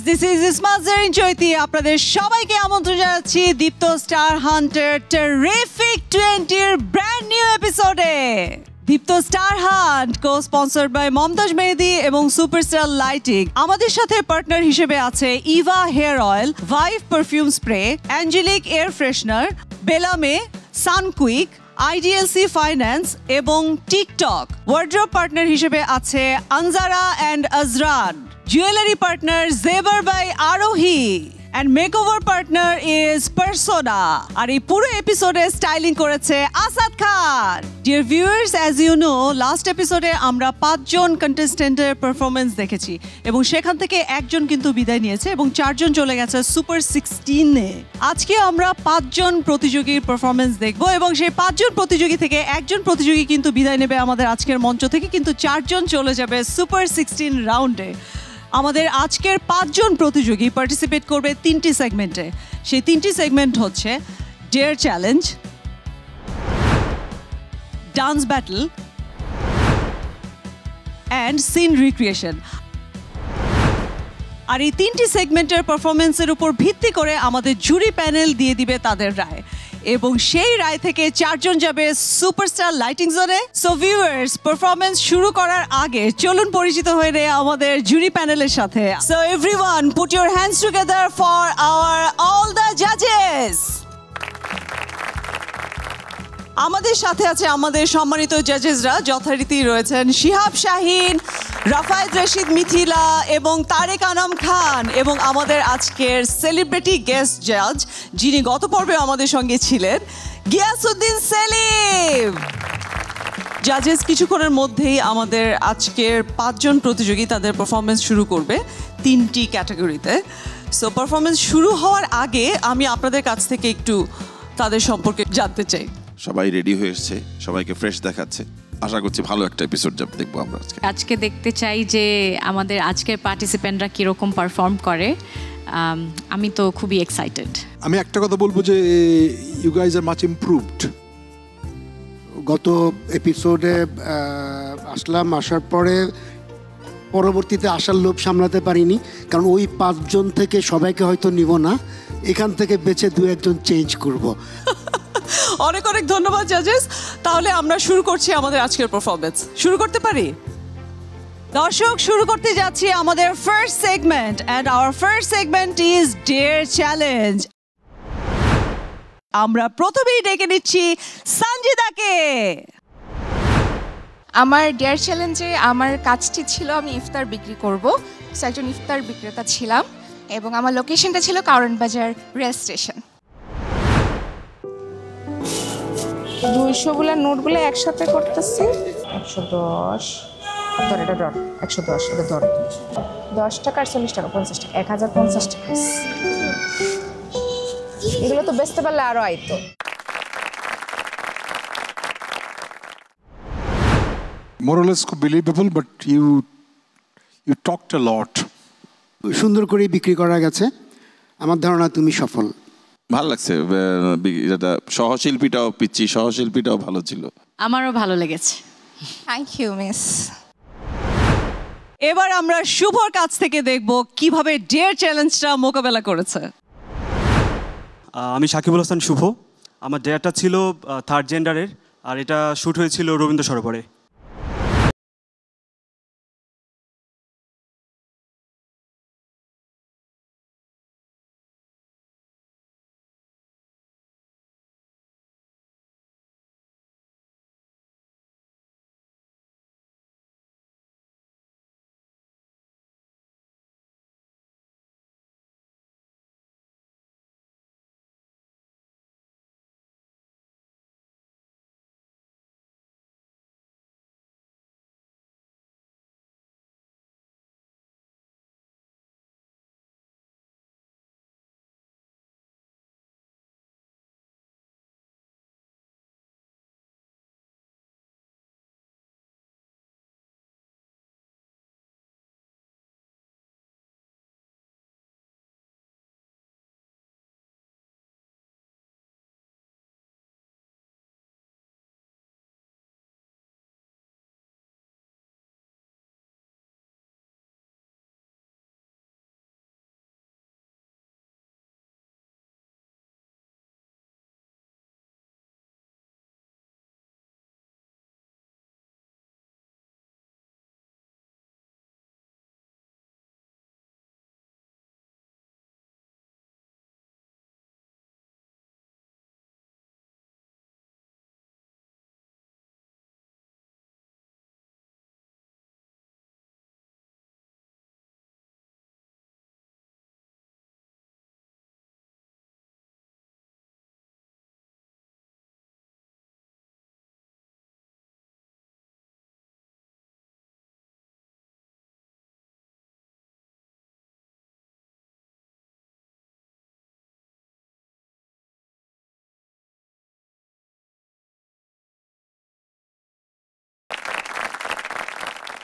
this is Ismail Zarin Choyti. আপনাদের সবাইকে আমন্ত্রণ জানাচ্ছি Deepto star hunter terrific 20 brand new এপিসোডে। Deepto star hunt cosponsored by Momtaz Mehedi এবং সুপারস্টার লাইটিং। আমাদের সাথে পার্টনার হিসেবে আছে Eva hair oil, Vive perfume spray, Angelic air freshener, বেলামে, সানকুইক, আইডিএলসি ফাইন্যান্স এবং টিকটক। ওয়ার্ড্রোব পার্টনার হিসেবে আছে Anzara and Azran. Jewellery partner Zebar by Arohi. And makeover partner is Persona. আর এই পুরো এপিসোডে স্টাইলিং করেছে আসাদ খান। Dear viewers, as you know, last episode আমরা 5 জন কন্টেস্টেন্টের পারফরম্যান্স দেখেছি এবং সেখান থেকে একজন কিন্তু বিদায় নিয়েছে এবং 4 জন চলে গেছে সুপার 16-এ। আজকে আমরা 5 জন প্রতিযোগীর পারফরম্যান্স দেখব এবং সেই 5 জন প্রতিযোগী থেকে একজন প্রতিযোগী কিন্তু বিদায় নেবে আমাদের আজকের মঞ্চ থেকে, কিন্তু 4 জন চলে যাবে সুপার 16 রাউন্ডে। আমাদের আজকের 5 জন প্রতিযোগী পার্টিসিপেট করবে 3টি সেগমেন্টে। সেই 3টি সেগমেন্ট হচ্ছে dare challenge, dance battle and scene recreation. আর এই 3টি সেগমেন্টের পারফরমেন্সের উপর ভিত্তি করে আমাদের জুরি প্যানেল দিয়ে দিবে তাদের রায় এবং সেই রায় থেকে 4 জন যাবে সুপারস্টার লাইটিং জোনে। সো ভিউয়ার্স, পারফরমেন্স শুরু করার আগে চলুন পরিচিত হয়ে নেই আমাদের জুরি প্যানেলের সাথে। So everyone, put your hands together for our all the জাজেস। আমাদের সাথে আছে আমাদের সম্মানিত জাজেসরা, যথারীতি রয়েছেন শিহাব শাহিন, রাফায়েত রশিদ মিথিলা এবং তারেক আনাম খান, এবং আমাদের আজকের সেলিব্রিটি গেস্ট জাজ যিনি গত পর্বে আমাদের সঙ্গে ছিলেন, গিয়াসউদ্দিন সেলিম। জাজেস কিছুক্ষণের মধ্যেই আমাদের আজকের 5 জন প্রতিযোগী তাদের পারফরমেন্স শুরু করবে 3টি ক্যাটাগরিতে। সো পারফরমেন্স শুরু হওয়ার আগে আমি আপনাদের কাছ থেকে একটু তাদের সম্পর্কে জানতে চাই। সবাই রেডি হয়ে এসেছে, সবাইকে ফ্রেশ দেখাচ্ছে। আশা করছি ভালো একটা এপিসোড দেখবো আমরা আজকে দেখতে চাই যে আমাদের আজকের পার্টিসিপেন্টরা কীরকম পারফর্ম করে। আমি তো খুবই এক্সাইটেড। আমি একটা কথা বলবো যে you guys are much improved. গত এপিসোডে আসার পরে পরবর্তীতে আসার লোভ সামলাতে পারিনি, কারণ ওই 5 জন থেকে সবাইকে হয়তো নিব না, এখান থেকে বেছে 2-1 জন চেঞ্জ করব। অনেক অনেক ধন্যবাদ জাজেস। তাহলে আমরা শুরু করছি আমাদের আজকের পারফরমেন্স। শুরু করতে পারি? দর্শক, শুরু করতে যাচ্ছি আমাদের first segment, and our first segment is dare challenge. আমরা প্রথমেই ডেকে নিচ্ছি সঞ্জিদাকে। আমার ডেয়ার চ্যালেঞ্জে আমার কাজটি ছিল আমি ইফতার বিক্রি করব। একজন ইফতার বিক্রেতা ছিলাম এবং আমার লোকেশনটা ছিল কারণ বাজার রেল স্টেশন। 200গুলো নোটগুলো একসাথে করতেছি। 110 ধর, এটা ধর, 110 এটা ধর, 10 টাকা আর 40 টাকা, 50 টাকা, 1050 টাকা। এগুলো তো বেচতে পারলে আরো আইতো। More or less believable, but you talked a lot. সুন্দর করে বিক্রি করা গেছে, আমার ধারণা তুমি সফল। ভালো লাগছে। এটা সহশিল্পীটাও পিচ্ছি, সহশিল্পীটাও ভালো ছিল। আমারও ভালো লেগেছে। Thank you miss. এবার আমরা শুভর কাছ থেকে দেখব কিভাবে ডেয়ার চ্যালেঞ্জটা মোকাবেলা করেছে। আমি সাকিবুল হাসান শুভ। আমার ডেয়ারটা ছিল 3rd জেন্ডারের, আর এটা শ্যুট হয়েছিল রবীন্দ্র সরোবরে।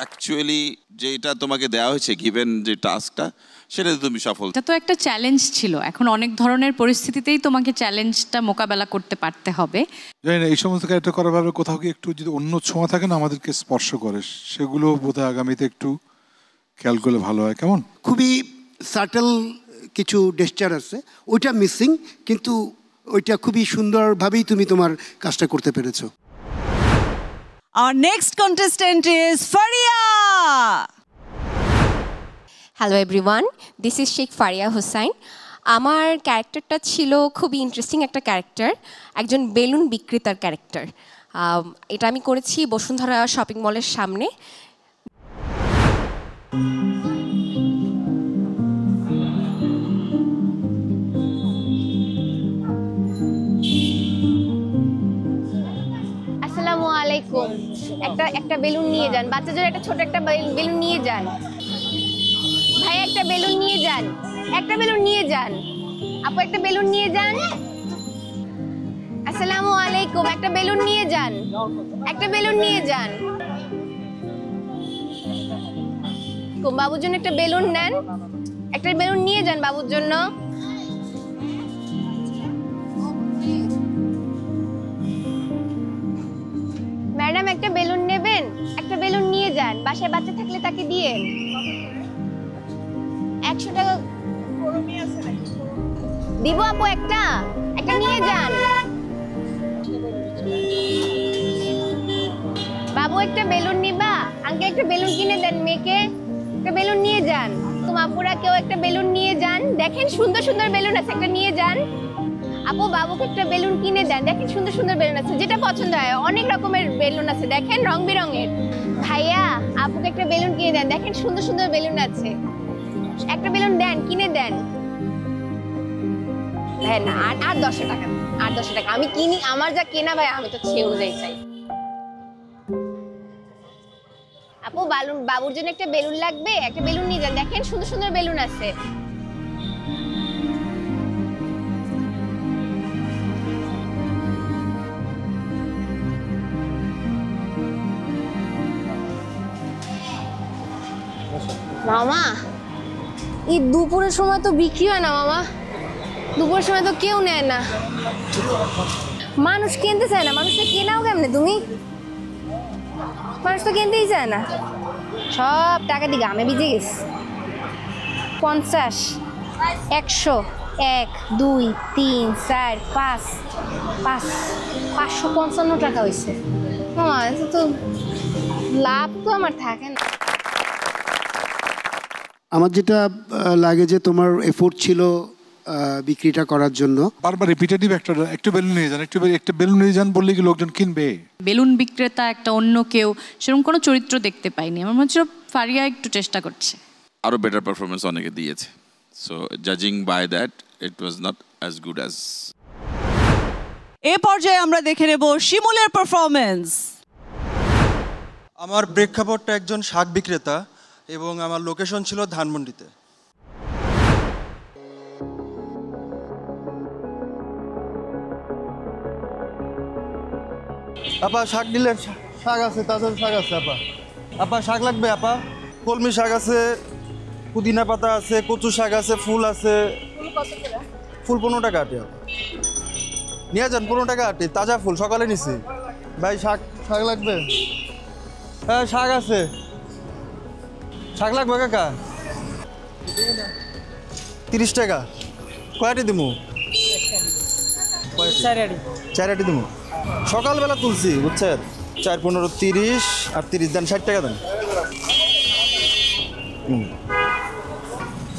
অ্যাকচুয়ালি যেটা তোমাকে দেওয়া হয়েছে গিভেন যে টাস্কটা সেটাতে তুমি সফল। এটা তো একটা চ্যালেঞ্জ ছিল, এখন অনেক ধরনের পরিস্থিতিতেই তোমাকে চ্যালেঞ্জটা মোকাবেলা করতে পারতে হবে। জানি না এই সমস্ত ক্যারেক্টার করার ভাবে কোথাও কি একটু যদি অন্য ছোঁয়া থাকে না আমাদেরকে স্পর্শ করে, সেগুলো বোধহয় আগামীতে একটু খেয়াল করলে ভালো হয়। কেমন খুবই সাটেল কিছু জেস্চার আছে, ওইটা মিসিং, কিন্তু ওইটা খুবই সুন্দরভাবেই তুমি তোমার কাজটা করতে পেরেছো। Our next contestant is Faria. Hello everyone, this is Sheikh Faria Hossain. আমার ক্যারেক্টারটা ছিল খুবই ইন্টারেস্টিং একটা ক্যারেক্টার, একজন বেলুন বিক্রেতার ক্যারেক্টার। এটা আমি করেছি বসুন্ধরা শপিং মলের সামনে। আসসালামু আলাইকুম। একটা বেলুন নিয়ে যান, বাচ্চাদের একটা ছোট একটা বেলুন নিয়ে যান। ভাই একটা বেলুন নিয়ে যান, একটা বেলুন নিয়ে যান। আপু একটা বেলুন নিয়ে যান। আসসালামু আলাইকুম, একটা বেলুন নিয়ে যান, একটা বেলুন নিয়ে যান। বাবুর জন্য একটা বেলুন নেন, একটা বেলুন নিয়ে যান বাবুর জন্য। ম্যাডাম একটা বেলুন নেবেন, একটা বেলুন নিয়ে যান, বাসায় বাচ্চা থাকলে তাকে দিয়েন। 100 টাকা দিব আপু, একটা নিয়ে যান। বাবু একটা বেলুন নিবা, আঙ্কেল একটা বেলুন কিনে দেন মেয়েকে, একটা বেলুন নিয়ে যান। তোমার আপুরা কেউ একটা বেলুন নিয়ে যান, দেখেন সুন্দর সুন্দর বেলুন আছে, একটা নিয়ে যান। আপু বাবুকে একটা বেলুন কিনে দেন, দেখেন সুন্দর সুন্দর বেলুন আছে, যেটা পছন্দ হয়, অনেক রকমের বেলুন আছে, দেখেন রং বেরঙের। ভাইয়া আপুকে একটা বেলুন কিনে দেন, দেখেন সুন্দর সুন্দর বেলুন আছে, একটা বেলুন দেন, কিনে দেন। ভাই না, আর 10 টাকা, আর 10 টাকা আমি কিনি, আমার যা কেনা ভাই আমি তো সে অনুযায়ী চাই। আপু বাবুর জন্য একটা বেলুন লাগবে, একটা বেলুন নিয়ে যান, দেখেন সুন্দর সুন্দর বেলুন আছে। মামা এই দুপুরের সময় তো বিক্রি হয় না মামা, দুপুরের সময় তো কেউ নেয় না, মানুষ কিনতে চায় না। মানুষটা কেনাও কেমনে তুমি? মানুষ তো কিনতেই চায় না, সব টাকা দিয়ে গামে ভিজে গেছে। 50, 100, 1, 2, 3, 4, 5, 555 টাকা হয়েছে। মামা তো লাভ তো আমার থাকে না। আমার যেটা লাগে যে তোমার এফোর্ট ছিল বিক্রিটা করার জন্য। বারবার রিপিটেটিভ একটা বেলুন নিয়ে যান, একটা বেলুন নিয়ে যান বললে কি লোকজন কিনবে? বেলুন বিক্রেতা একটা অন্য কেউ, সেরকম কোনো চরিত্র দেখতে পাইনি। আমার মনে হচ্ছে ফারিয়া একটু চেষ্টা করছে, আরো বেটার পারফরমেন্স অনেকে দিয়েছে। সো জাজিং by that it was not as good as. এই পর্যায়ে আমরা দেখে নেব শিমুলের পারফরমেন্স। আমার প্রেক্ষাপটটা একজন শাক বিক্রেতা এবং আমার লোকেশন ছিল ধানমন্ডিতে। আপা শাক নিলেন? শাক আছে, তাজা শাক আছে আপা। আপা শাক লাগবে আপা? কলমি শাক আছে, পুদিনা পাতা আছে, কচু শাক আছে, ফুল আছে। ফুল 15 টাকা আটে আপা, নিয়ে যান। 15 টাকা আটে, তাজা ফুল, সকালে নিছি ভাই। শাক লাগবে? হ্যাঁ শাক আছে। শাক লাগবে কাকা? 30 টাকা। কয়টি দিমু? 4 আটি দিমু। সকালবেলা তুলছি বুঝছেন। 4, 15, 30 আর 30 দেন, 60 টাকা দেন।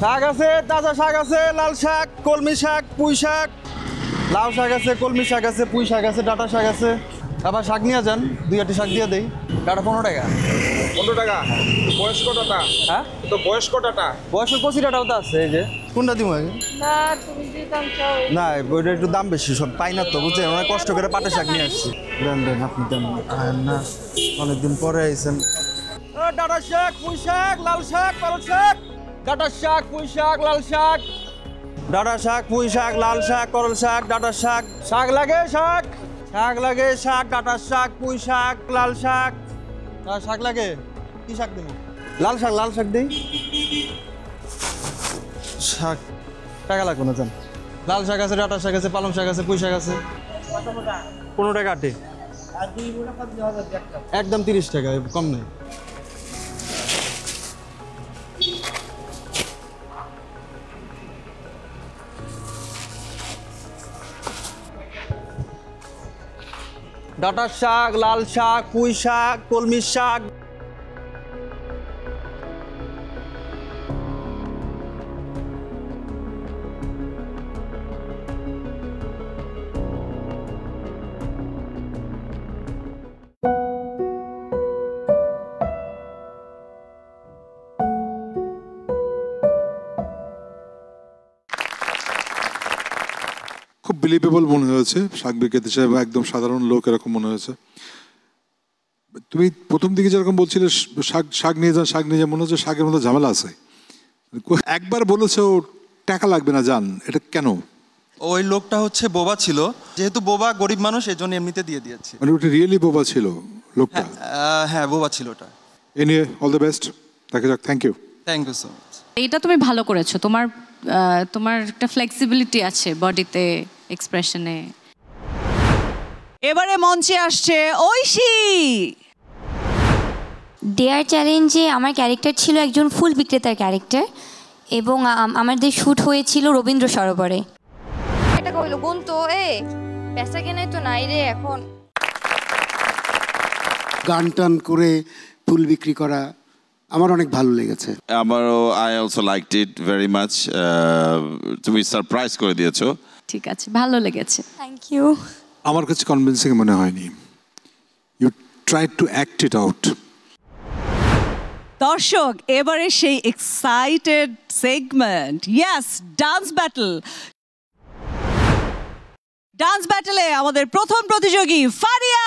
শাক আছে, তাজা শাক আছে, লাল শাক, কলমি শাক, পুঁই শাক, লাউ শাক আছে, কলমি শাক আছে, পুঁই শাক আছে, ডাঁটা শাক আছে। আবার শাক নিয়ে যান, 2 আটি শাক দিয়ে দেই। ডাঁটা 15 টাকা। 15 টাকা। বয়স্ক ডাঁটা? হ্যাঁ তো বয়স্ক ডাঁটা, বয়স্ক কচি ডাঁটাও তো আছে। এই যে কোনটা দিব? না ওইটা একটু দাম বেশি, সব পাই না তো বুঝছেন। অনেক কষ্ট করে পাটে শাক নিয়ে আসছি। দেন আপনি দেন না, অনেকদিন পরে আইছেন। ডাঁটা শাক, পুঁই শাক, লাল শাক, পালং শাক, ডাঁটা শাক, পুঁই শাক, লাল শাক, ডাঁটা শাক, পুঁই শাক, লাল শাক, করল শাক, ডাঁটা শাক। শাক লাগে শাক, শাক লাগে শাক, ডাঁটা শাক, পুঁই শাক, লাল শাক। শাক লাগে কি শাক দেবো? লাল শাক দেই। শাক টাকা লাগবে না জান। লাল শাক আছে, ডাঁটা শাক আছে, পালং শাক আছে, পুঁই শাক আছে। 15 টাকা আটে। একদম 30 টাকা, কম নেই। ডাঁটার শাক, লাল শাক, পুঁই শাক, কলমির শাক। খুব বিলিভেবল মনে হয়েছে শাক বিক্রেতা হিসেবে, একদম সাধারণ লোক এরকম মনে হয়েছে। তুমি প্রথম দিকে যেরকম বলছিলে শাক নিয়ে যান মনে হচ্ছে শাকের মধ্যে ঝামেলা আছে। একবার বলেছো টাকা লাগবে না যান, এটা কেন? ওই লোকটা হচ্ছে বোবা ছিল, যেহেতু বোবা গরিব মানুষ এই জন্য এমনিতে দিয়ে দিয়েছি। মানে ওটা রিয়েলি বোবা ছিল লোকটা? হ্যাঁ বোবা ছিল ওটা। এ নিয়ে অল দ্য বেস্ট, দেখা যাক। Thank you so much. এইটা তুমি ভালো করেছো, তোমার একটা ফ্লেক্সিবিলিটি আছে বডিতে, এক্সপ্রেশনে। এবারে মঞ্চে আসছে ঐশী। ডেয়ার চ্যালেঞ্জে আমার ক্যারেক্টার ছিল একজন ফুল বিক্রেতার ক্যারেক্টার, এবং আমাদের শ্যুট হয়েছিল রবীন্দ্র সরোবরে। এটা কইলো গুণ তো পেশা কেনাই তো নাই রে এখন। গান টান করে ফুল বিক্রি করা আমার অনেক ভালো লেগেছে। আমারও, I also liked it very much. তুমি সারপ্রাইজ করে দিয়েছো। ঠিক আছে, ভালো লেগেছে। Thank you. আমার কাছে কনভিন্সিং মনে হয়নি। You try to act it out. দর্শক, এবারে সেই excited segment, yes, dance battle. Dance ব্যাটলে আমাদের প্রথম প্রতিযোগী ফারিয়া।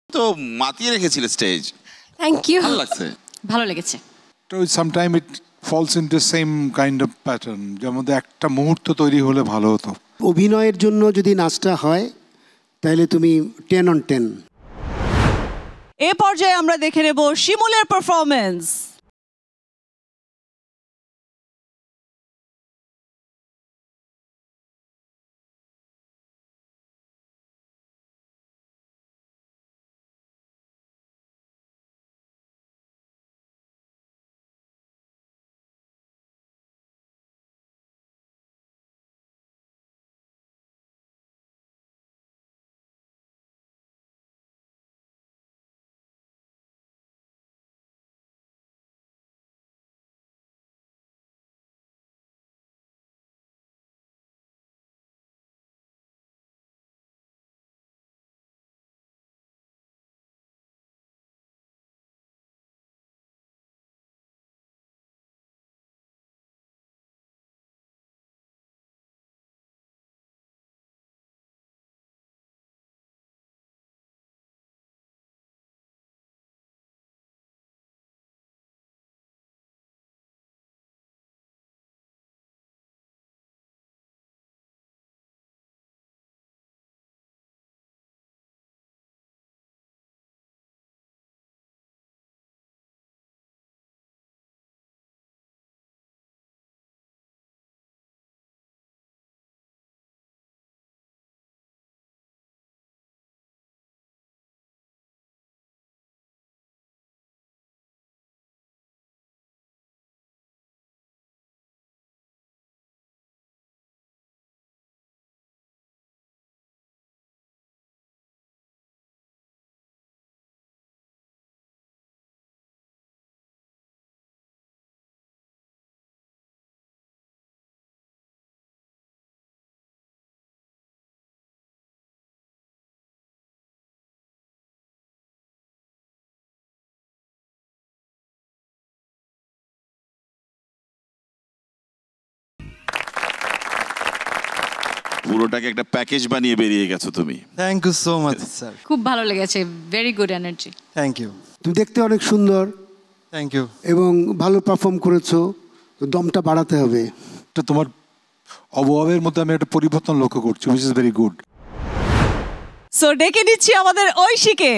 তো মাতিয়ে রেখেছিলে স্টেজ। Thank you. ভালো লাগছে। ভালো লেগেছে। Sometime it falls into same kind of pattern, যার মধ্যে একটা মুহূর্ত তৈরি হলে ভালো হতো। অভিনয়ের জন্য যদি নাচটা হয় তাহলে তুমি 10 on 10। এ পর্যায়ে আমরা দেখে নেব শিমুলের পারফরমেন্স। পুরোটাকে একটা প্যাকেজ বানিয়ে বেরিয়ে গেছো তুমি। Thank you so much sir. খুব ভালো লেগেছে, very good energy. Thank you. তুমি দেখতে অনেক সুন্দর, থ্যাংক ইউ, এবং ভালো পারফর্ম করেছো, তো দমটা বাড়াতে হবে। তোমার অবয়বের মধ্যে আমি একটা পরিবর্তন লক্ষ্য করছি, which is very good. So ডেকে নিচ্ছি আমাদের ঐশীকে।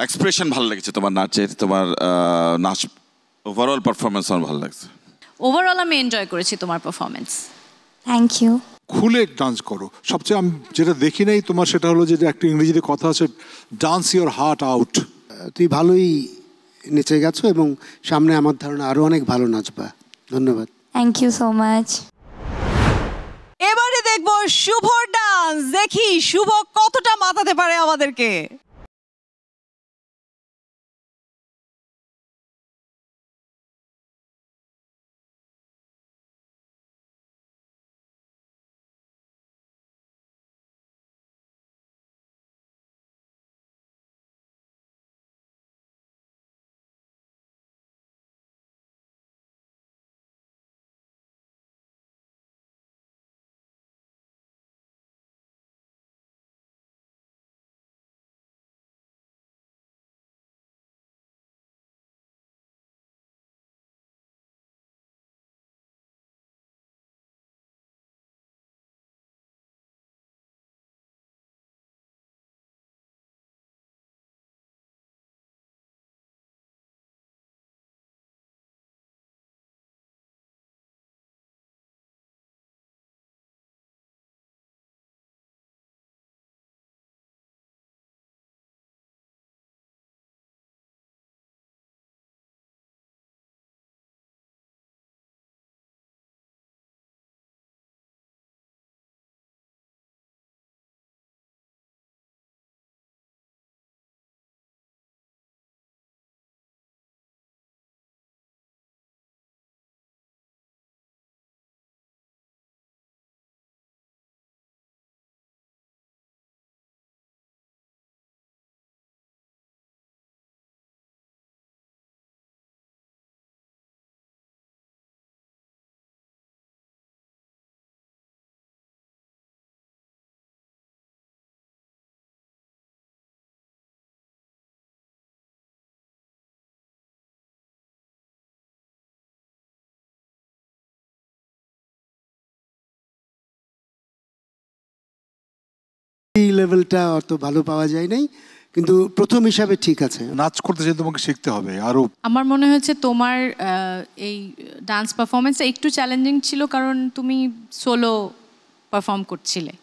এক্সপ্রেশন ভালো লেগেছে তোমার নাচের, তোমার নাচ ওভারঅল পারফরমেন্স আমার ভালো লাগছে। ওভারঅল আমি এনজয় করেছি তোমার পারফরমেন্স। Thank you. খুলে ডান্স করো। সবচেয়ে আমি যেটা দেখি নাই তোমার, সেটা হলো যে একটা ইংরেজিতে কথা আছে, ডান্স ইওর হার্ট আউট। তুই ভালোই নেচে গেছো এবং সামনে আমার ধারণা আরো অনেক ভালো নাচবা। ধন্যবাদ। Thank you so much. এবারে দেখবো শুভর ডান্স, দেখি শুভ কতটা মাতাতে পারে আমাদেরকে। এই লেভেলটা অত ভালো পাওয়া যায় নাই, কিন্তু প্রথম হিসাবে ঠিক আছে। নাচ করতে চাই তোমাকে শিখতে হবে আরো। আমার মনে হয়েছে তোমার এই ডান্স পারফরমেন্সটা একটু চ্যালেঞ্জিং ছিল, কারণ তুমি সোলো পারফর্ম করছিলে।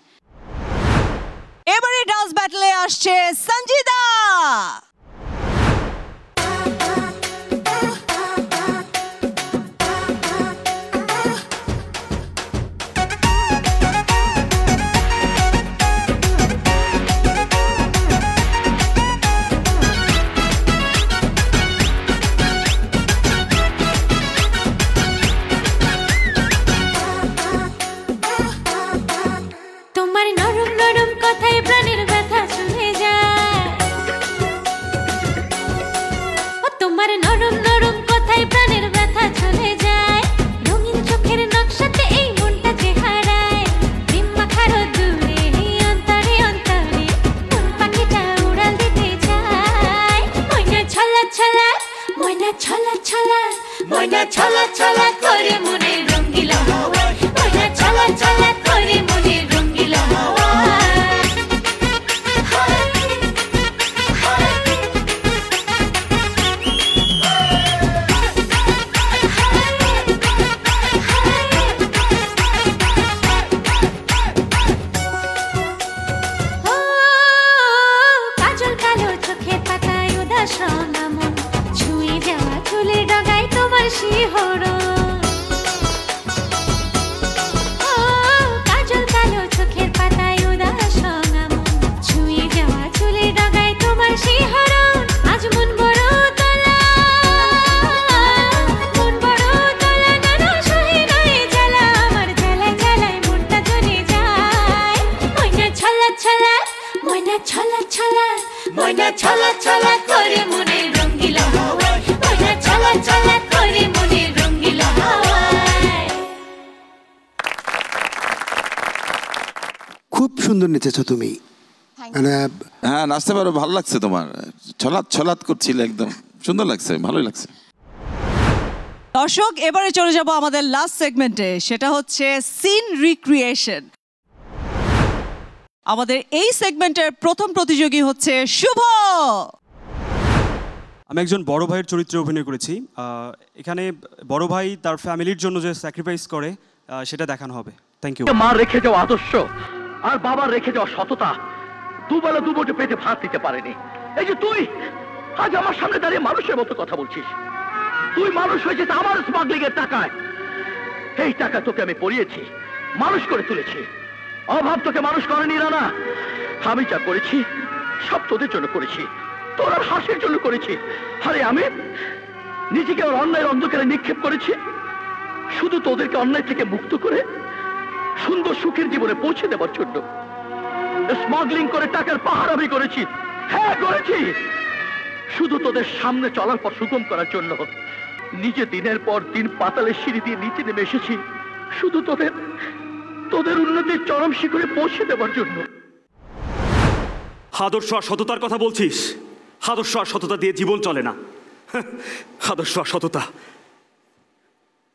এবারে ডান্স ব্যাটলে আসছে সঞ্জিদা। ময়না ছলা ছলা, ময়না ছলা ছলা করে মনে রঙ্গিলা হাওয়ায়, ময়না ছলা ছলা করে মনে রঙ্গিলা হাওয়ায়। খুব সুন্দর নেচেছো তুমি, মানে হ্যাঁ নাচতে পারো, ভালো লাগছে তোমার, ছলাৎ ছলাৎ করছিলে, একদম সুন্দর লাগছে, ভালোই লাগছে। দর্শক, এবারে চলে যাব আমাদের লাস্ট সেগমেন্টে, সেটা হচ্ছে সিন রিক্রিয়েশন। আমাদের এই সেগমেন্টের প্রথম প্রতিযোগী হচ্ছে শুভ। আমি একজন বড় ভাইয়ের চরিত্রে অভিনয় করেছি। এখানে বড় ভাই তার ফ্যামিলির জন্য যে স্যাক্রিফাইস করে সেটা দেখানো হবে। Thank you. মা রেখে যাওয়া আদর্শ আর বাবার রেখে যাওয়া সততা দুবেলা দুবটে পেটে ভাত দিতে পারেনি। এই যে তুই আজ আমার সামনে দাঁড়িয়ে মানুষের মতো কথা বলছিস, তুই মানুষ হয়েছিস আমার স্মাগলিং এর টাকায়। এই টাকা তোকে আমি পড়িয়েছি, মানুষ করে তুলেছি। অভাব তোকে মানুষ করেনি রানা। আমি যা করেছি সব তোদের জন্য করেছি, তোর আর হাসির জন্য করেছি। আরে আমি নিজেকে ওর অন্যায়ের অন্ধকারে নিক্ষেপ করেছি শুধু তোদেরকে অন্যায় থেকে মুক্ত করে সুন্দর সুখের জীবনে পৌঁছে দেওয়ার জন্য। স্মাগলিং করে টাকার পাহাড় আমি করেছি, হ্যাঁ করেছি, শুধু তোদের সামনে চলার পর সুগম করার জন্য। নিজে দিনের পর দিন পাতালের সিঁড়ি দিয়ে নিচে নেমে এসেছি শুধু তোদের উন্নতির চরম শিখরে পৌঁছে দেওয়ার জন্য। আদর্শ আর সততার কথা বলছিস? আদর্শ আর সততা দিয়ে জীবন চলে না। আদর্শ আর সততা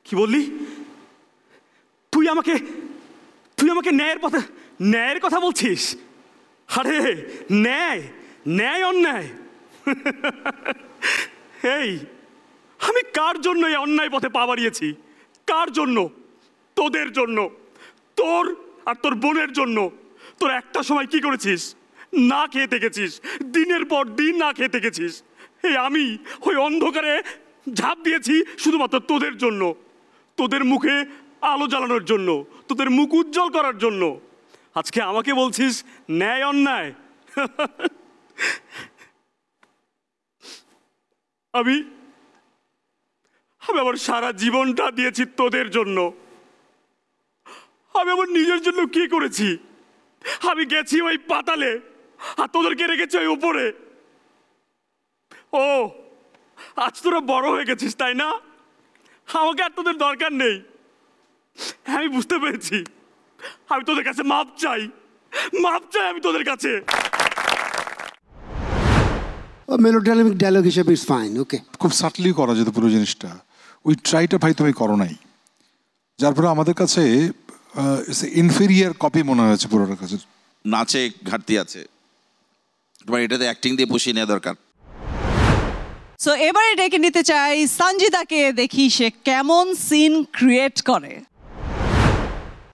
কি বললি? তুই আমাকে ন্যায়ের কথা বলছিস? আরে ন্যায় ন্যায় অন্যায়, এই আমি কার জন্য এই অন্যায় পথে পা বাড়িয়েছি? কার জন্য? তোদের জন্য, তোর আর তোর বোনের জন্য। তোর একটা সময় কি করেছিস? না খেয়ে থেকেছিস, দিনের পর দিন না খেয়ে থেকেছিস। এই আমি ওই অন্ধকারে ঝাঁপ দিয়েছি শুধুমাত্র তোদের জন্য, তোদের মুখে আলো জ্বালানোর জন্য, তোদের মুখ উজ্জ্বল করার জন্য। আজকে আমাকে বলছিস ন্যায় অন্যায়? আমি আমার সারা জীবনটা দিয়েছি তোদের জন্য। আমি আমার নিজের জন্য কি করেছি? আমি গেছি ওই পাতালে আর তোদেরকে রেখেছি ওই উপরে। ও আজ তোরা বড় হয়ে গেছিস তাই না? আমাকে আর তোদের দরকার নেই। আমি বুঝতে পেরেছি, আমি তোদের কাছে মাপ চাই আমি তোদের কাছে। মেলোড্রামিক ডায়লগ হিসেবে ইটস ফাইন, ওকে। খুব সাটলি করা যেত পুরো জিনিসটা, ওই ট্রাইটা ভাই তুমি করো নাই, যার ফলে আমাদের কাছে ইনফেরিয়ার কপি মনে হয়েছে পুরোটার কাছে। নাচে ঘাটতি আছে, তোমার এটাতে অ্যাক্টিং দিয়ে পুষিয়ে নেওয়া দরকার। সো এবারে ডেকে নিতে চাই সঞ্জিতাকে, দেখি সে কেমন সিন ক্রিয়েট করে।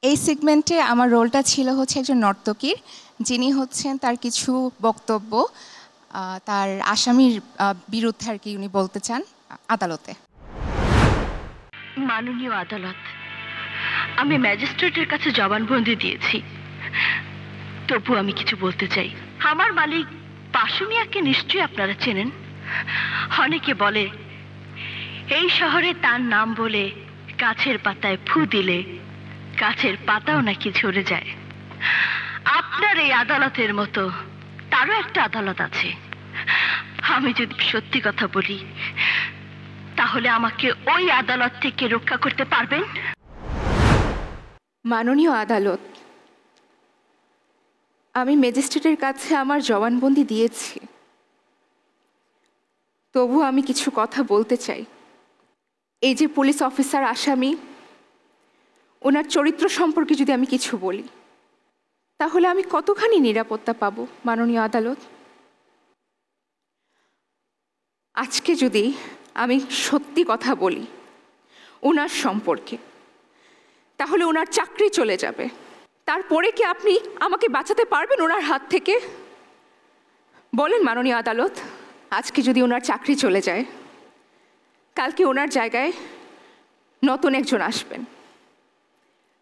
এই সেগমেন্টে আমার রোলটা ছিল হচ্ছে একজন নর্তকীর, যিনি হচ্ছেন তার কিছু বক্তব্য তার আসামির বিরুদ্ধে আর কি উনি বলতে চান আদালতে। মাননীয় আদালত, আমি ম্যাজিস্ট্রেটের কাছে জবানবন্দি দিয়েছি, তবু আমি কিছু বলতে চাই। আমার মালিক পাশু মিয়াকে নিশ্চয়ই আপনারা চেনেন। অনেকে বলে এই শহরে তার নাম বলে গাছের পাতায় ফু দিলে গাছের পাতাও নাকি ঝরে যায়। আপনার এই আদালতের মতো তারও একটা আদালত আছে। আমি যদি সত্যি কথা বলি তাহলে আমাকে ওই আদালত থেকে রক্ষা করতে পারবেন? মাননীয় আদালত, আমি ম্যাজিস্ট্রেটের কাছে আমার জবানবন্দি দিয়েছি, তবু আমি কিছু কথা বলতে চাই। এই যে পুলিশ অফিসার আসামি, ওনার চরিত্র সম্পর্কে যদি আমি কিছু বলি তাহলে আমি কতখানি নিরাপত্তা পাবো মাননীয় আদালত? আজকে যদি আমি সত্যি কথা বলি ওনার সম্পর্কে তাহলে ওনার চাকরি চলে যাবে। তারপরে কি আপনি আমাকে বাঁচাতে পারবেন ওনার হাত থেকে? বলেন মাননীয় আদালত, আজকে যদি ওনার চাকরি চলে যায় কালকে ওনার জায়গায় নতুন একজন আসবেন,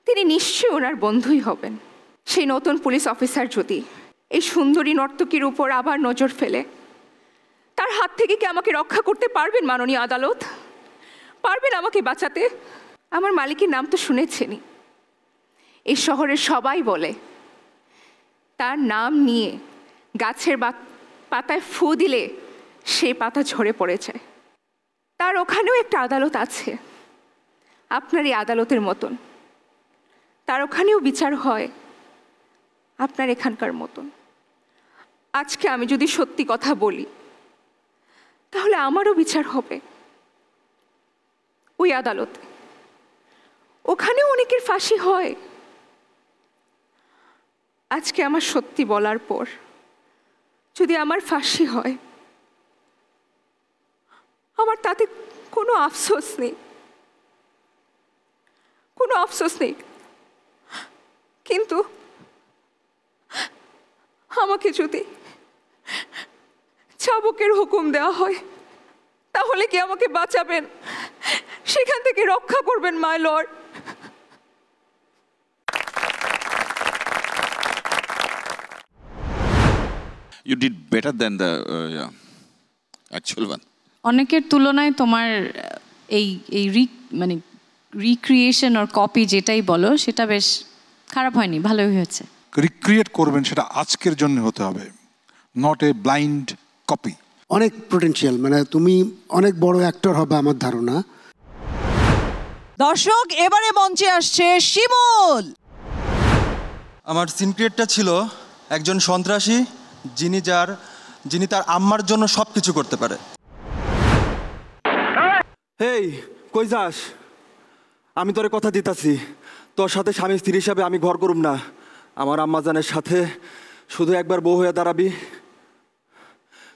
তিনি নিশ্চয়ই ওনার বন্ধুই হবেন। সেই নতুন পুলিশ অফিসার যদি এই সুন্দরী নর্তকীর উপর আবার নজর ফেলে তার হাত থেকে কি আমাকে রক্ষা করতে পারবেন মাননীয় আদালত? পারবেন আমাকে বাঁচাতে? আমার মালিকের নাম তো শুনেছেনই, এই শহরের সবাই বলে তার নাম নিয়ে গাছের পাতায় ফু দিলে সেই পাতা ঝরে পড়ে যায়। তার ওখানেও একটা আদালত আছে, আপনার এই আদালতের মতন। তার ওখানেও বিচার হয় আপনার এখানকার মতন। আজকে আমি যদি সত্যি কথা বলি তাহলে আমারও বিচার হবে ওই আদালতে। ওখানেও অনেকের ফাঁসি হয়। আজকে আমার সত্যি বলার পর যদি আমার ফাঁসি হয়, আমার তাতে কোনো আফসোস নেই, কোনো আফসোস নেই। কিন্তু আমাকে যদি চাবুকের হুকুম দেওয়া হয় তাহলে কি আমাকে বাঁচাবেন, সেখান থেকে রক্ষা করবেন my lord? You did better than the actual one. অনেকের তুলনায় তোমার এই এই মানে রিক্রিয়েশন আর কপি যেটাই বলো সেটা বেশ খারাপ হয়নি, ভালোই হয়েছে। রিক্রিয়েট করবেন সেটা আজকের জন্য হতে হবে, নট এ ব্লাইন্ড কপি। অনেক পোটেনশিয়াল, মানে তুমি অনেক বড় অ্যাক্টর হবে আমার ধারণা। দর্শক, এবারে মঞ্চে আসছে শিমুল। আমার সিনক্রিয়েটটা ছিল একজন সন্ত্রাসী যিনি তার আম্মার জন্য সব কিছু করতে পারে। হেই, কই যাস? আমি তোরে কথা দিতাছি, তোর সাথে স্বামী স্ত্রী হিসাবে আমি ঘর করুম না। আমার আম্মাজানের সাথে শুধু একবার বউ হয়ে দাঁড়াবি।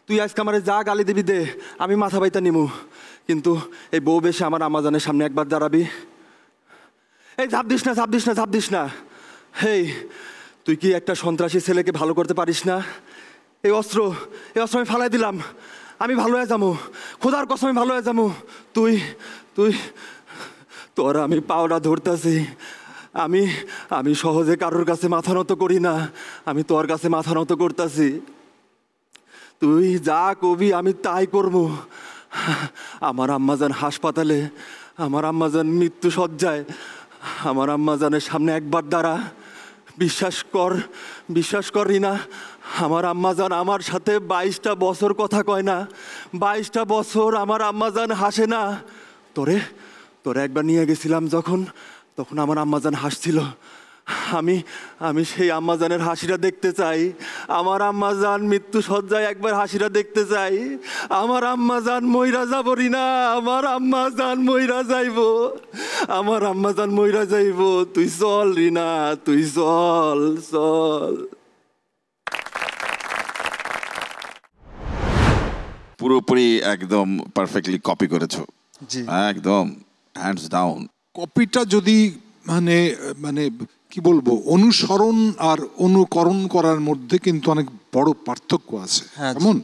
তুই আজকে আমারে যা গালি দিবি দে, আমি মাথা বাইতা নিমু, কিন্তু এই বউ বেশে আমার আম্মাজানের সামনে একবার দাঁড়াবি। এই ঝাঁপ দিস না, ঝাঁপ দিস না, ঝাঁপ দিস না। হেই, তুই কি একটা সন্ত্রাসী ছেলেকে ভালো করতে পারিস না? এই অস্ত্র আমি ফালাই দিলাম, আমি ভালো হয়ে যাবো, খোদার কসম আমি ভালো হয়ে যাবো। তোর আমি পাওনা ধরতেছি। আমি সহজে কারোর কাছে মাথা নত করি না, আমি তোর কাছে মাথা নত করতেছি। তুই যা কবি আমি তাই করবো। আমার আম্মাজান হাসপাতালে, আমার আম্মাজান মৃত্যু শয্যায়, আমার আম্মাজানের সামনে একবার দাঁড়া। বিশ্বাস কর রিনা, আমার আম্মাজান আমার সাথে 22টা বছর কথা কয় না, 22টা বছর আমার আম্মাজান হাসে না। তোরে একবার নিয়ে গেছিলাম তখন আমার আম্মাজান হাসছিল। আমি সেই আম্মাজানের হাসিটা দেখতে চাই। আমার আম্মাজান মৃত্যু শয্যায় একবার হাসিটা দেখতে চাই। আমার আম্মাজান মইরা যাব রিনা, আমার আম্মাজান মইরা যাইব, আমার আম্মাজান মইরা যাইব। তুই চল রিনা, তুই চল। পুরোপুরি একদম পারফেক্টলি কপি করেছো, একদম হ্যান্ডস ডাউন। কপিটা যদি মানে কি বলবো, অনুসরণ আর অনুকরণ করার মধ্যে কিন্তু অনেক বড় পার্থক্য আছে। কেমন?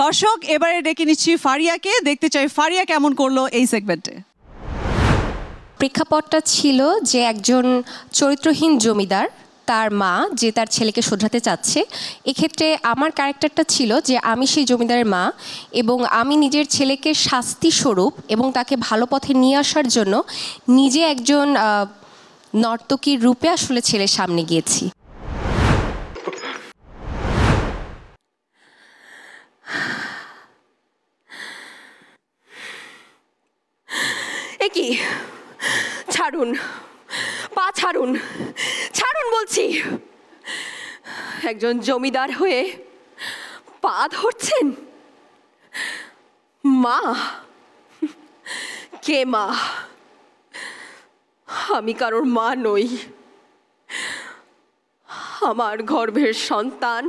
দর্শক, এবারে ডেকে নিচ্ছি ফারিয়াকে, দেখতে চাই ফারিয়া কেমন করলো এই সেগমেন্টে। প্রেক্ষাপটটা ছিল যে একজন চরিত্রহীন জমিদার, তার মা যে তার ছেলেকে শোধরাতে চাচ্ছে। এক্ষেত্রে আমার ক্যারেক্টারটা ছিল যে আমি সেই জমিদারের মা, এবং আমি নিজের ছেলেকে শাস্তি স্বরূপ এবং তাকে ভালো পথে নিয়ে আসার জন্য নিজে একজন নর্তকীর রূপে আসলে ছেলের সামনে গিয়েছি। কি ছাড়ুন, পা ছাড়ুন, ছাড়ুন বলছি। একজন জমিদার হয়ে পা ধরছেন? মা? কে মা? আমি কারোর মা নই। আমার গর্ভের সন্তান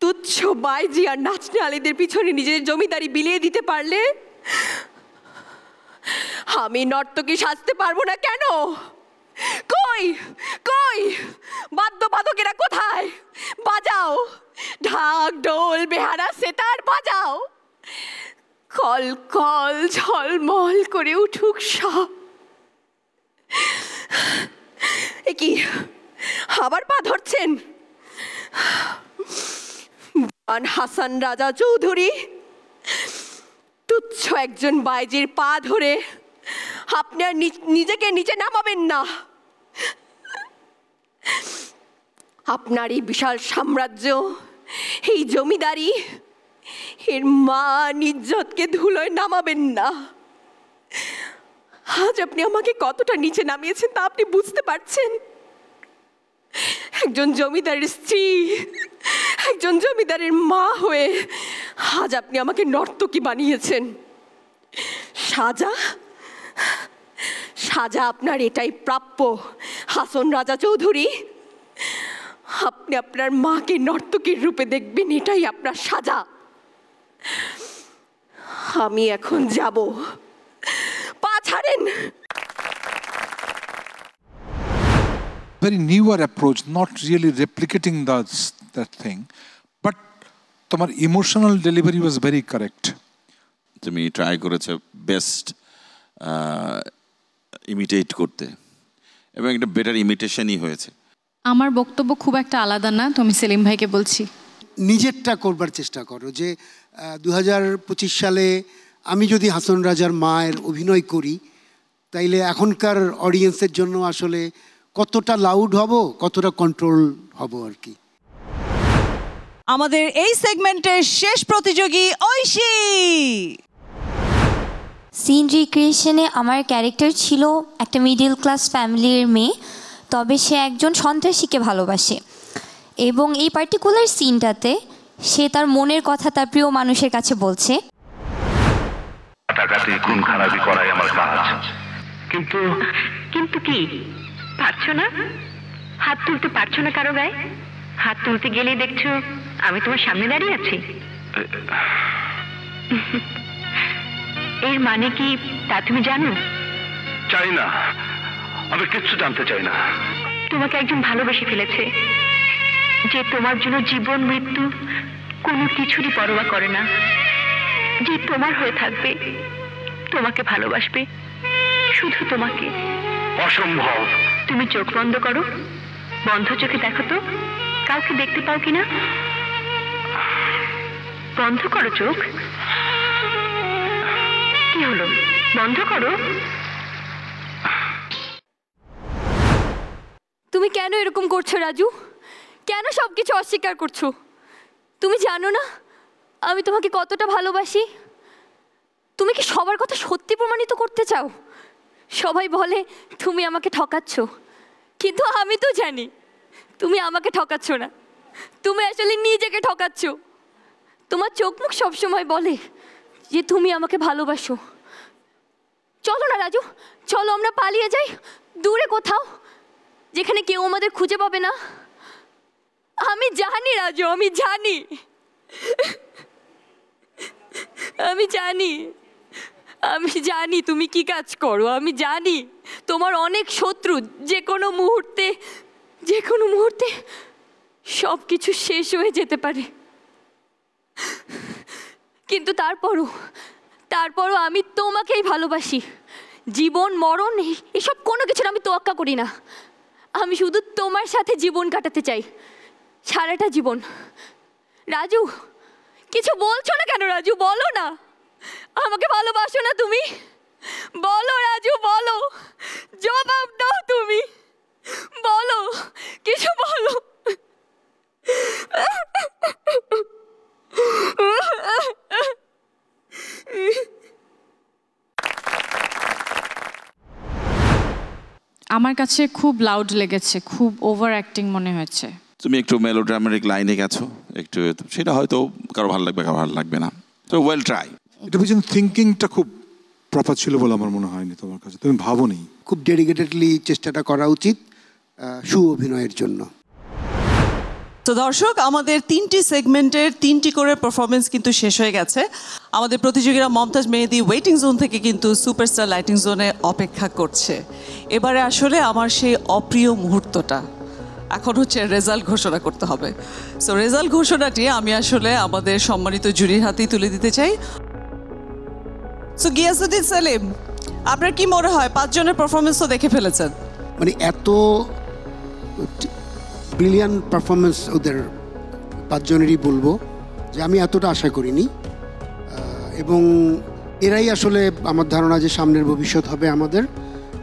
তুচ্ছ বাইজি আর নাচনে আলীদের পিছনে নিজের জমিদারি বিলিয়ে দিতে পারলে আমি নর্তকী সাজতে পারবো না কেন? কই কই বাদ্যবাদকেরা কোথায়? বাজাও, ঢাক ঢোল বেহারা সেতার বাজাও, কল কল ঝলমল করে উঠুক সব। এ কি আবার পা ধরছেন? হাসান রাজা চৌধুরী তুচ্ছ একজন বাইজির পা ধরে আপনি আর নিজেকে নিচে নামাবেন না। আপনার এই বিশাল সাম্রাজ্য, এই জমিদারি, এর মান ইজ্জতকে ধুলোয় নামাবেন না। আজ আপনি আমাকে কতটা নিচে নামিয়েছেন তা আপনি বুঝতে পারছেন? একজন জমিদারের স্ত্রী, একজন জমিদারের মা হয়ে আজ আপনি আমাকে নর্তকী বানিয়েছেন। সাজা, সাজা আপনার এটাই প্রাপ্য হাসন রাজা চৌধুরী। আপনি আপনার মাকে নর্তকীর রূপে দেখবেন, এটাই আপনার সাজা। আমি এখন যাব, পা ছাড়েন। Very newer approach, not really replicating that thing, but তোমার emotional delivery was very correct. তুমি ট্রাই করেছো বেস্ট ইমিটেট করতে, এবং একটা বেটার ইমিটেশনই হয়েছে। আমার বক্তব্য খুব একটা আলাদা না, তো আমি সেলিম ভাইকে বলছি নিজেরটা করবার চেষ্টা করো। যে 2025 সালে আমি যদি হাসন রাজার মায়ের অভিনয় করি, তাইলে এখনকার অডিয়েন্সের জন্য আসলে কতটা লাউড হব, কতটা কন্ট্রোল হব আর কি। আমাদের এই সেগমেন্টের শেষ প্রতিযোগী ঐশী। সিন রিক্রিয়েশনে আমার ক্যারেক্টার ছিল একটা মিডল ক্লাস ফ্যামিলির মেয়ে, তবে সে একজন সন্ত্রাসীকে ভালোবাসে, এবং এই পার্টিকুলার সিনটাতে সে তার মনের কথা তার প্রিয় মানুষের কাছে বলছে। টাকাতে খুন খারাপি করাই আমার কাজ, কিন্তু কিন্তু কি পারছো না? হাত তুলতে পারছো না কারো গায়ে? হাত তুলতে গেলেই দেখছো আমি তোমার সামনে দাঁড়িয়ে আছি। এর মানে কি তা তুমি জানো? চাই না, আমি কিচ্ছু জানতে চাই না। তোমাকে একজন ভালোবেসে ফেলেছে, যে তোমার জন্য জীবন মৃত্যু কোনো কিছুরই পরোয়া করে না, যে তোমার হয়ে থাকবে, তোমাকে ভালোবাসবে, শুধু তোমাকে। অসম্ভব। তুমি চোখ বন্ধ করো, বন্ধ চোখে দেখো তো কাউকে দেখতে পাও কিনা। বন্ধ করো চোখ। কি হলো, বন্ধ করো। তুমি কেন এরকম করছো রাজু? কেন সব কিছু অস্বীকার করছো? তুমি জানো না আমি তোমাকে কতটা ভালোবাসি? তুমি কি সবার কথা সত্যি প্রমাণিত করতে চাও? সবাই বলে তুমি আমাকে ঠকাচ্ছ, কিন্তু আমি তো জানি তুমি আমাকে ঠকাচ্ছ না, তুমি আসলে নিজেকে ঠকাচ্ছ। তোমার চোখ মুখ সবসময় বলে যে তুমি আমাকে ভালোবাসো। চলো না রাজু, চলো আমরা পালিয়ে যাই দূরে কোথাও, যেখানে কেউ আমাদের খুঁজে পাবে না। আমি জানি রাজু, আমি জানি, আমি জানি, আমি জানি তুমি কি কাজ করো। আমি জানি তোমার অনেক শত্রু, যে কোনো মুহূর্তে সব কিছু শেষ হয়ে যেতে পারে, কিন্তু তারপরও আমি তোমাকেই ভালোবাসি। জীবন মরণ এসব কোনো কিছুর আমি তোয়াক্কা করি না। আমি শুধু তোমার সাথে জীবন কাটাতে চাই, সারাটা জীবন। রাজু, কিছু বলছো না কেন? রাজু বলো না, আমাকে ভালোবাসো না তুমি? বলো রাজু, বলো, জবাব দাও তুমি, বলো, কিছু বলো। আমার কাছে খুব লাউড লেগেছে, খুব ওভার অ্যাক্টিং মনে হয়েছে। তুমি একটু মেলোড্রামাটিক লাইনে গেছো, একটু সেটা হয়তো কারো ভালো লাগবে, কারো ভালো লাগবে না। তো ওয়েল ট্রাই। এটা পিছনে থিঙ্কিংটা খুব প্রপার ছিল বলে আমার মনে হয়নি তোমার কাছে। তুমি ভাবোনি? খুব ডেডিকেটেডলি চেষ্টাটা করা উচিত সু অভিনয়ের জন্য। তো দর্শক, আমাদের 3টি সেগমেন্টের 3টি করে পারফরমেন্স কিন্তু শেষ হয়ে গেছে। আমাদের প্রতিযোগীরা মমতাজ মেহেদি ওয়েটিং জোন থেকে কিন্তু সুপারস্টার লাইটিং জোনে অপেক্ষা করছে। এবারে আসলে আমার সেই অপ্রিয় মুহূর্তটা, এখন হচ্ছে রেজাল্ট ঘোষণা করতে হবে। সো রেজাল্ট ঘোষণাটি আমি আসলে আমাদের সম্মানিত জুরির হাতেই তুলে দিতে চাই। সো গিয়াসউদ্দিন সেলিম, আপনার কি মনে হয় 5 জনের পারফরমেন্স তো দেখে ফেলেছেন, মানে এত ব্রিলিয়ান্ট পারফরমেন্স ওদের 5 জনেরই বলবো যে আমি এতটা আশা করিনি, এবং এরাই আসলে আমার ধারণা যে সামনের ভবিষ্যৎ হবে আমাদের।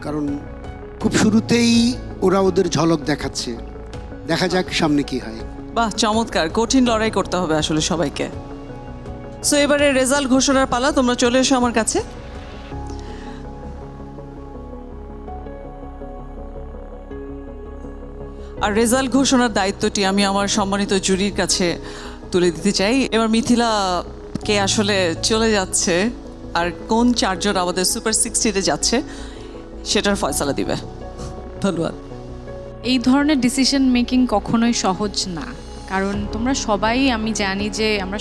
কারণ খুব শুরুতেই ওরা ওদের ঝলক দেখাচ্ছে দেখা যাক সামনে কি হয়। বাহ, চমৎকার। কঠিন লড়াই করতে হবে আসলে সবাইকে। সো এবারে রেজাল্ট ঘোষণার পালা, তোমরা চলে এসো আমার কাছে। আর রেজাল্ট ঘোষণার দায়িত্বটি আমি আমার সম্মানিত জুরির কাছে তুলে দিতে চাই। এবার মিথিলাকে আসলে চলে যাচ্ছে, আর কোন চারজন আমাদের সুপার 60-তে যাচ্ছে সেটার ফয়সালা দিবে। ধন্যবাদ। এই ধরনের ডিসিশন মেকিং কখনোই সহজ না, কারণ আমরা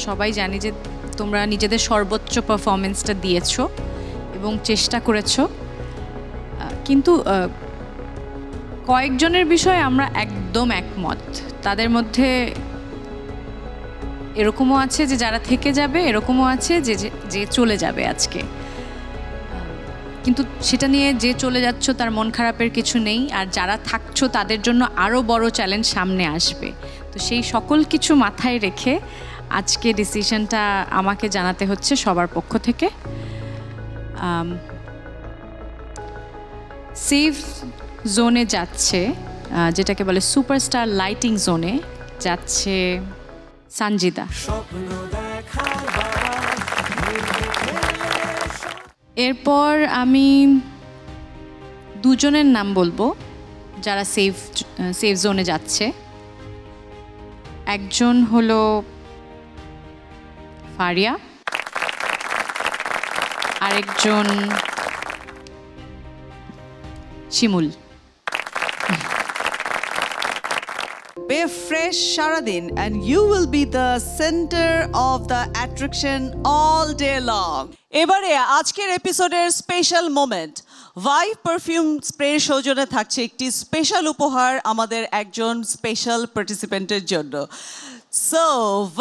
সবাই জানি যে তোমরা নিজেদের সর্বোচ্চ পারফরমেন্সটা দিয়েছো এবং চেষ্টা করেছো, কিন্তু কয়েকজনের বিষয়ে আমরা একদম একমত। তাদের মধ্যে এরকমও আছে যে যারা থেকে যাবে, এরকমও আছে যে চলে যাবে আজকে। কিন্তু সেটা নিয়ে যে চলে যাচ্ছ তার মন খারাপের কিছু নেই, আর যারা থাকছো তাদের জন্য আরও বড় চ্যালেঞ্জ সামনে আসবে। তো সেই সকল কিছু মাথায় রেখে আজকে ডিসিশনটা আমাকে জানাতে হচ্ছে সবার পক্ষ থেকে। সেফ জোনে যাচ্ছে, যেটাকে বলে সুপারস্টার লাইটিং জোনে যাচ্ছে সানজিদা। এরপর আমি দুজনের নাম বলবো যারা সেফ জোনে যাচ্ছে। একজন হলো ফারিয়া, আরেকজন শিমুল। Be fresh সারাদিন and you will be the center of the attraction all day long. এবারে আজকের এপিসোডের special moment, Vive perfume spray সৌজন্যে থাকছে একটি স্পেশাল উপহার আমাদের একজন স্পেশাল পার্টিসিপেন্টের জন্য। সো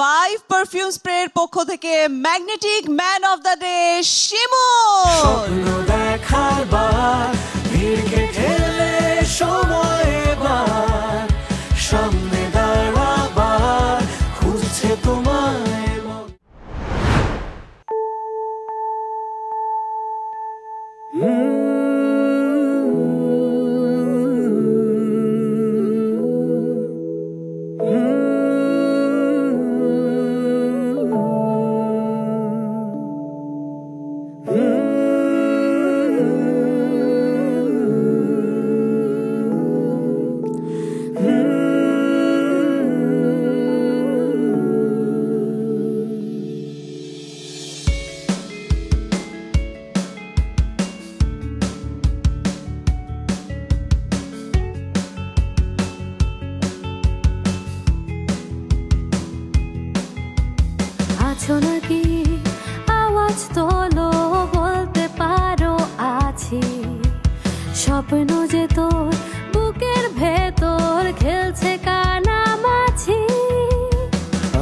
ভাইভ পারফিউম স্প্রের পক্ষ থেকে magnetic man of the day Shimul. সামনে দাঁড়াবার খুঁজছে তোমায়। আছো নাকি আওয়াজ তোলো, বলতে পারো আছি। স্বপ্ন যে তোর বুকের ভেতর খেলছে কানামাছি।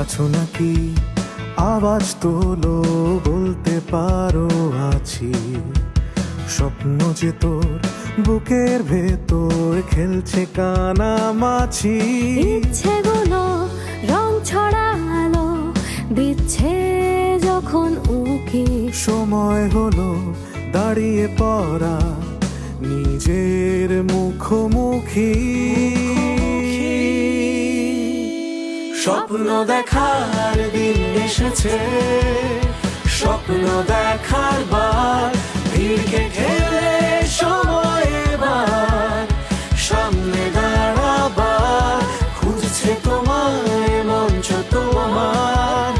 আছো নাকি আওয়াজ তোলো, বলতে পারো আছি। স্বপ্ন যে তোর বুকের ভেতর খেলছে কানামাছি। ইচ্ছেগুলো রং ছড়ালো দিচ্ছে যখন উকি। সময় হলো দাঁড়িয়ে পড়া নিজের মুখোমুখি। স্বপ্ন দেখার দিন এসেছে, স্বপ্ন দেখার বার ভিড়কে ঠেলে সময় এবার সামনে দাঁড়াবার খুঁজছে তোমায় মঞ্চ তোমার।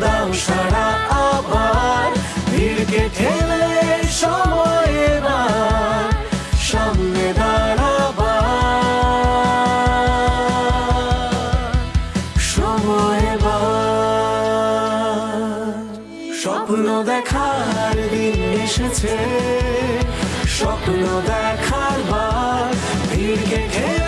দাও সারা আবার ভিড়কে ঠেলে সময় এবার সামনে দাঁড়াবার সময় এবার। স্বপ্ন দেখার দিন এসেছে, স্বপ্ন দেখার বার ভিড়কে ঠেলে